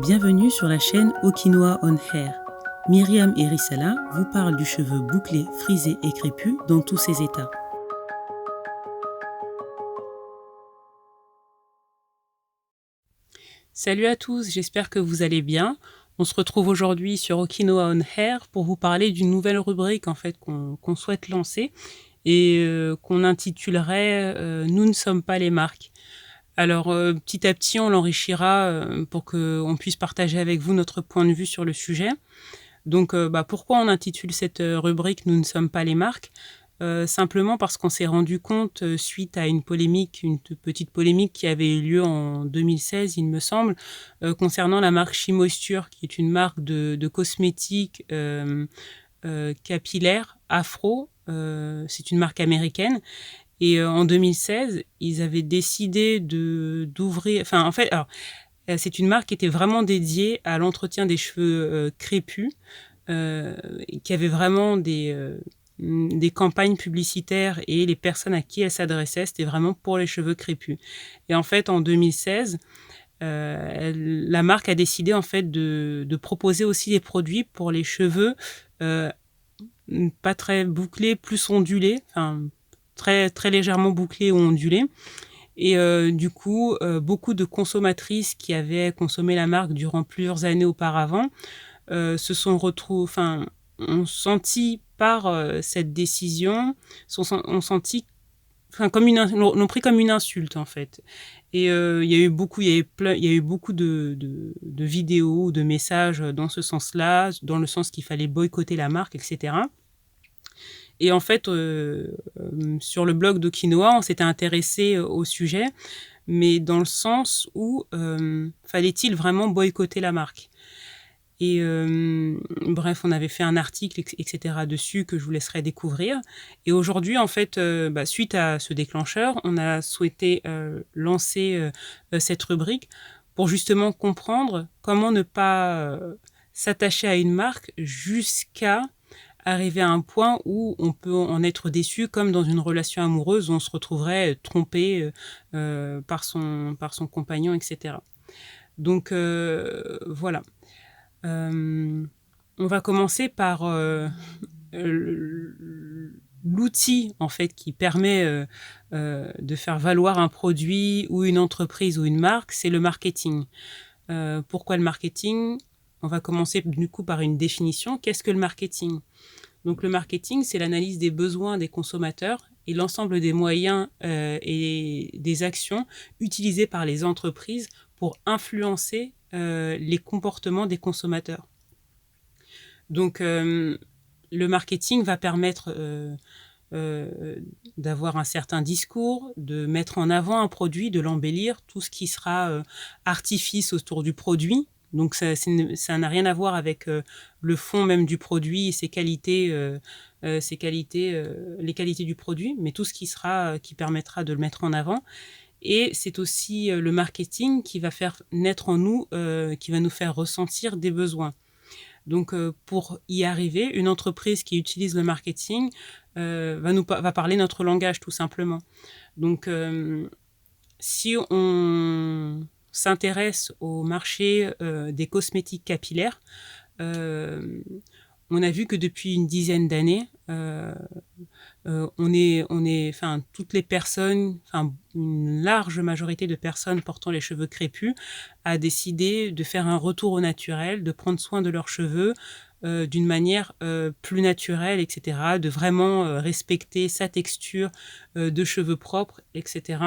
Bienvenue sur la chaîne Okinawa On Hair. Myriam et Rissala vous parlent du cheveu bouclé, frisé et crépus dans tous ses états. Salut à tous, j'espère que vous allez bien. On se retrouve aujourd'hui sur Okinawa On Hair pour vous parler d'une nouvelle rubrique qu'on souhaite lancer et qu'on intitulerait Nous ne sommes pas les marques. Alors petit à petit, on l'enrichira pour qu'on puisse partager avec vous notre point de vue sur le sujet. Donc pourquoi on intitule cette rubrique Nous ne sommes pas les marques ? Simplement parce qu'on s'est rendu compte, suite à une petite polémique qui avait eu lieu en 2016, il me semble, concernant la marque She Moisture, qui est une marque de cosmétiques capillaires afro. C'est une marque américaine. Et en 2016, ils avaient décidé d'ouvrir... c'est une marque qui était vraiment dédiée à l'entretien des cheveux crépus, qui avait vraiment des campagnes publicitaires, et les personnes à qui elle s'adressait, c'était vraiment pour les cheveux crépus. Et en fait, en 2016, la marque a décidé en fait de proposer aussi des produits pour les cheveux pas très bouclés, plus ondulés, très, très légèrement bouclés ou ondulés. Et du coup, beaucoup de consommatrices qui avaient consommé la marque durant plusieurs années auparavant ont senti par cette décision, ont senti, l'ont pris comme une insulte en fait. Et il y a eu beaucoup de vidéos ou de messages dans ce sens-là, dans le sens qu'il fallait boycotter la marque, etc. Et en fait, sur le blog d'Okinawa, on s'était intéressé au sujet, mais dans le sens où fallait-il vraiment boycotter la marque ? Et bref, on avait fait un article, etc. dessus que je vous laisserai découvrir. Et aujourd'hui, en fait, suite à ce déclencheur, on a souhaité lancer cette rubrique pour justement comprendre comment ne pas s'attacher à une marque jusqu'à arriver à un point où on peut en être déçu, comme dans une relation amoureuse où on se retrouverait trompé par son compagnon, etc. Donc voilà. On va commencer par l'outil en fait qui permet de faire valoir un produit ou une entreprise ou une marque, c'est le marketing. Pourquoi le marketing ? On va commencer du coup par une définition. Qu'est-ce que le marketing ? Donc le marketing, c'est l'analyse des besoins des consommateurs et l'ensemble des moyens et des actions utilisées par les entreprises pour influencer les comportements des consommateurs. Donc le marketing va permettre d'avoir un certain discours, de mettre en avant un produit, de l'embellir, tout ce qui sera artifice autour du produit. Donc ça n'a rien à voir avec le fond même du produit et ses qualités, les qualités du produit, mais tout ce qui permettra de le mettre en avant. Et c'est aussi le marketing qui va faire naître en nous, qui va nous faire ressentir des besoins. Donc pour y arriver, une entreprise qui utilise le marketing va parler notre langage tout simplement. Donc si on s'intéresse au marché des cosmétiques capillaires, on a vu que depuis une dizaine d'années, toutes les personnes, une large majorité de personnes portant les cheveux crépus a décidé de faire un retour au naturel, de prendre soin de leurs cheveux d'une manière plus naturelle, etc., de vraiment respecter sa texture de cheveux propres, etc.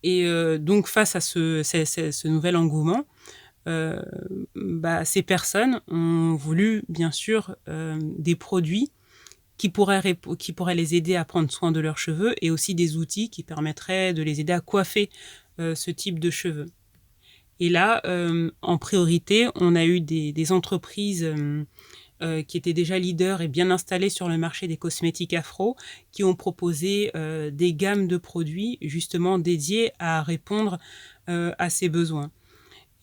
Et donc face à ce nouvel engouement, ces personnes ont voulu bien sûr des produits qui pourraient les aider à prendre soin de leurs cheveux, et aussi des outils qui permettraient de les aider à coiffer ce type de cheveux. Et là, en priorité, on a eu des entreprises qui étaient déjà leaders et bien installées sur le marché des cosmétiques afro, qui ont proposé des gammes de produits justement dédiés à répondre à ces besoins.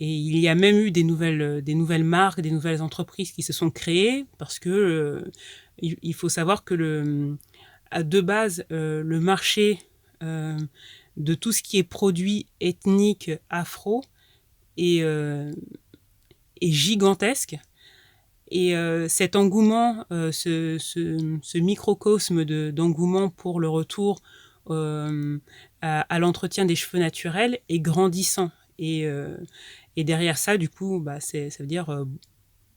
Et il y a même eu des nouvelles marques, des nouvelles entreprises qui se sont créées, parce que il faut savoir que de base, le marché de tout ce qui est produits ethniques afro est, est gigantesque. Et cet engouement, ce microcosme d'engouement pour le retour à l'entretien des cheveux naturels est grandissant. Et derrière ça, du coup, bah, ça veut dire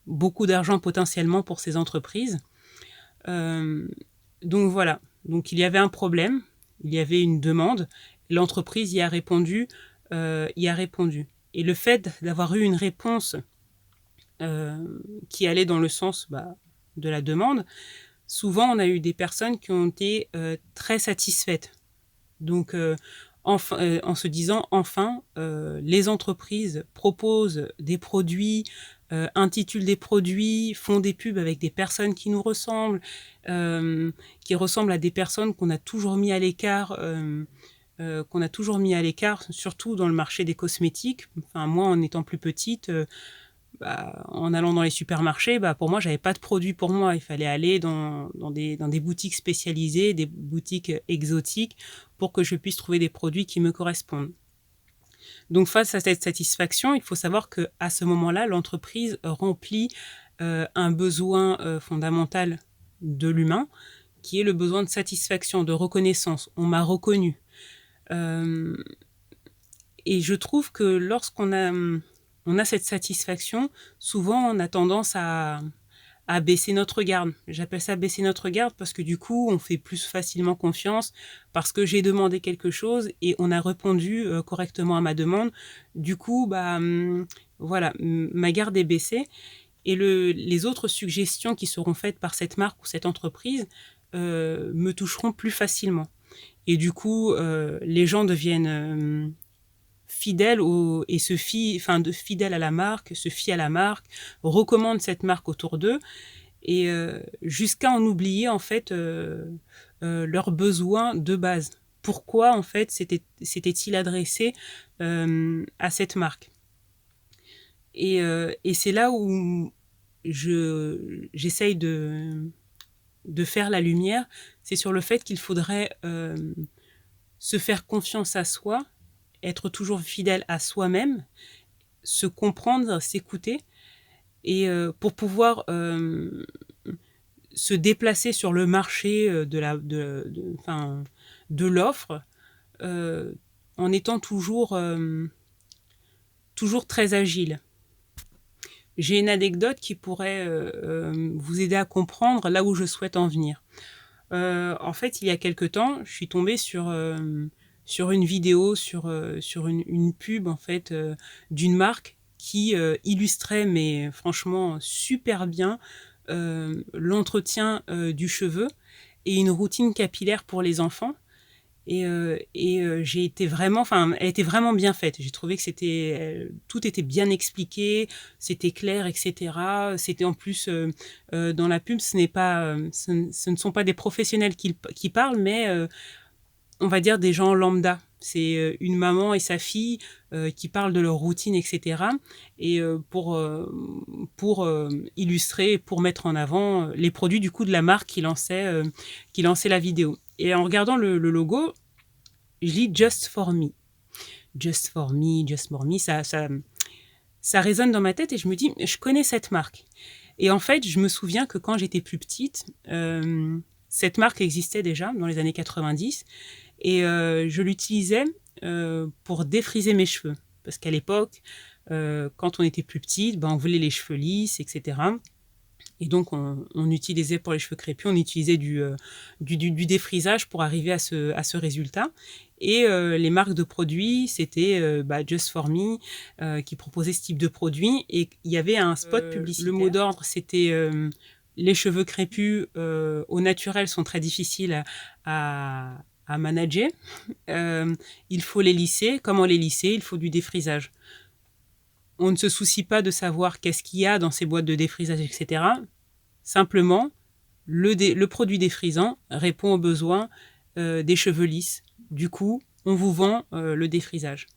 beaucoup d'argent potentiellement pour ces entreprises. Donc voilà, donc il y avait un problème, il y avait une demande, l'entreprise y a répondu, Et le fait d'avoir eu une réponse qui allait dans le sens de la demande, souvent on a eu des personnes qui ont été très satisfaites. Donc en se disant enfin, les entreprises proposent des produits, intitulent des produits, font des pubs avec des personnes qui nous ressemblent, qui ressemblent à des personnes qu'on a toujours mis à l'écart, surtout dans le marché des cosmétiques. Enfin, moi, en étant plus petite, en allant dans les supermarchés, pour moi, j'avais pas de produits pour moi. Il fallait aller dans des boutiques spécialisées, des boutiques exotiques, pour que je puisse trouver des produits qui me correspondent. Donc, face à cette satisfaction, il faut savoir qu'à ce moment-là, l'entreprise remplit un besoin fondamental de l'humain, qui est le besoin de satisfaction, de reconnaissance. On m'a reconnu. Et je trouve que lorsqu'on a cette satisfaction, souvent on a tendance à baisser notre garde. J'appelle ça baisser notre garde parce que du coup, on fait plus facilement confiance parce que j'ai demandé quelque chose et on a répondu correctement à ma demande. Du coup, voilà, ma garde est baissée. Et les autres suggestions qui seront faites par cette marque ou cette entreprise me toucheront plus facilement. Et du coup, les gens deviennent fidèles fidèles à la marque, se fient à la marque, recommandent cette marque autour d'eux, et jusqu'à en oublier en fait leurs besoins de base. Pourquoi en fait s'était-il adressé à cette marque? Et c'est là où j'essaye de faire la lumière, c'est sur le fait qu'il faudrait se faire confiance à soi, être toujours fidèle à soi-même, se comprendre, s'écouter, et pour pouvoir se déplacer sur le marché de l'offre en étant toujours très agile. J'ai une anecdote qui pourrait vous aider à comprendre là où je souhaite en venir. En fait, il y a quelque temps, je suis tombée sur une vidéo, sur une pub en fait d'une marque qui illustrait, mais franchement super bien, l'entretien du cheveu et une routine capillaire pour les enfants. Et j'ai été vraiment, elle était vraiment bien faite. J'ai trouvé que tout était bien expliqué, c'était clair, etc. C'était en plus dans la pub, ce ne sont pas des professionnels qui parlent, mais on va dire des gens lambda. C'est une maman et sa fille qui parlent de leur routine, etc. Et pour illustrer, pour mettre en avant les produits du coup de la marque qui lançait la vidéo. Et en regardant le logo, je lis Just for me. Just for me, Just for me, ça résonne dans ma tête et je me dis, je connais cette marque. Et en fait, je me souviens que quand j'étais plus petite, cette marque existait déjà dans les années 90 et je l'utilisais pour défriser mes cheveux. Parce qu'à l'époque, quand on était plus petite, on voulait les cheveux lisses, etc. Et donc, on utilisait pour les cheveux crépus, on utilisait du défrisage pour arriver à ce résultat. Et les marques de produits, c'était Just for Me qui proposait ce type de produit. Et il y avait un spot publicitaire. Le mot d'ordre, c'était les cheveux crépus au naturel sont très difficiles à manager. Il faut les lisser. Comment les lisser? Il faut du défrisage. On ne se soucie pas de savoir qu'est-ce qu'il y a dans ces boîtes de défrisage, etc. Simplement, le produit défrisant répond aux besoins des cheveux lisses. Du coup, on vous vend le défrisage.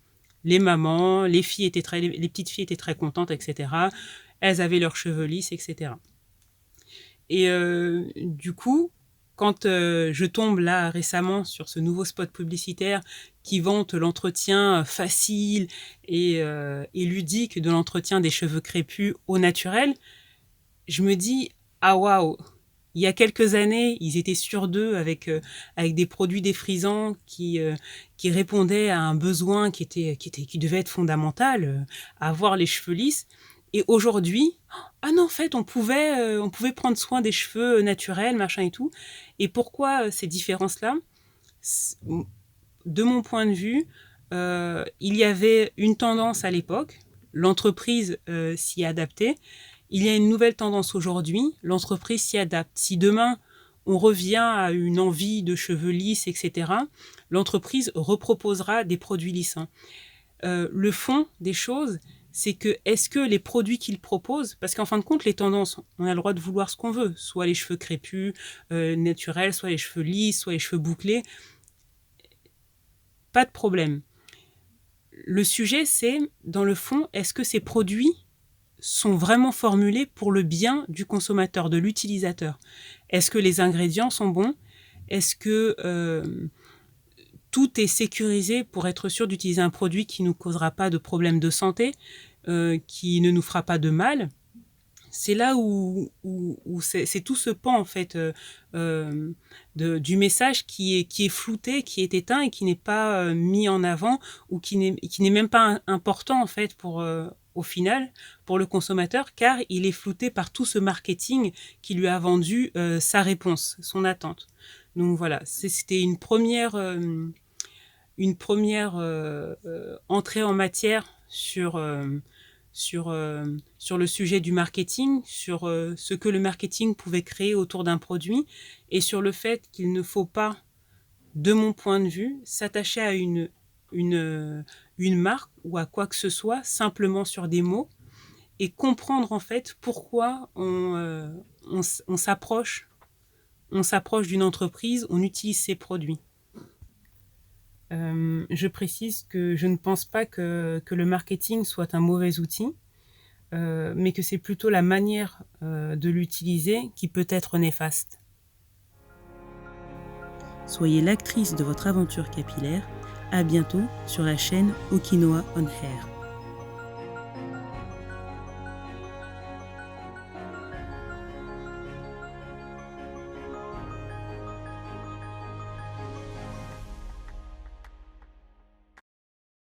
Les mamans, les petites filles étaient très contentes, etc. Elles avaient leurs cheveux lisses, etc. Et du coup, quand je tombe là récemment sur ce nouveau spot publicitaire qui vante l'entretien facile et ludique de l'entretien des cheveux crépus au naturel, je me dis « Ah waouh !» Il y a quelques années, ils étaient sûrs d'eux avec des produits défrisants qui répondaient à un besoin qui devait être fondamental, avoir les cheveux lisses. Et aujourd'hui, ah non, en fait, on pouvait prendre soin des cheveux naturels, machin et tout. Et pourquoi ces différences-là? De mon point de vue, il y avait une tendance à l'époque, l'entreprise s'y adaptait. Il y a une nouvelle tendance aujourd'hui, l'entreprise s'y adapte. Si demain, on revient à une envie de cheveux lisses, etc., l'entreprise reproposera des produits lisses. Le fond des choses, c'est que est-ce que les produits qu'ils proposent, parce qu'en fin de compte, les tendances, on a le droit de vouloir ce qu'on veut, soit les cheveux crépus, naturels, soit les cheveux lisses, soit les cheveux bouclés, pas de problème. Le sujet, c'est, dans le fond, est-ce que ces produits sont vraiment formulés pour le bien du consommateur, de l'utilisateur? Est-ce que les ingrédients sont bons? Est-ce que tout est sécurisé pour être sûr d'utiliser un produit qui ne nous causera pas de problèmes de santé, qui ne nous fera pas de mal? C'est là où c'est tout ce pan en fait du message qui est flouté, qui est éteint et qui n'est pas mis en avant ou qui n'est même pas important en fait pour au final pour le consommateur, car il est flouté par tout ce marketing qui lui a vendu sa réponse, son attente. Donc voilà, c'était une première entrée en matière sur le sujet du marketing, sur ce que le marketing pouvait créer autour d'un produit et sur le fait qu'il ne faut pas, de mon point de vue, s'attacher à une marque ou à quoi que ce soit simplement sur des mots et comprendre en fait pourquoi on s'approche d'une entreprise, on utilise ses produits. Je précise que je ne pense pas que le marketing soit un mauvais outil, mais que c'est plutôt la manière de l'utiliser qui peut être néfaste. Soyez l'actrice de votre aventure capillaire. À bientôt sur la chaîne Okinoa On Hair.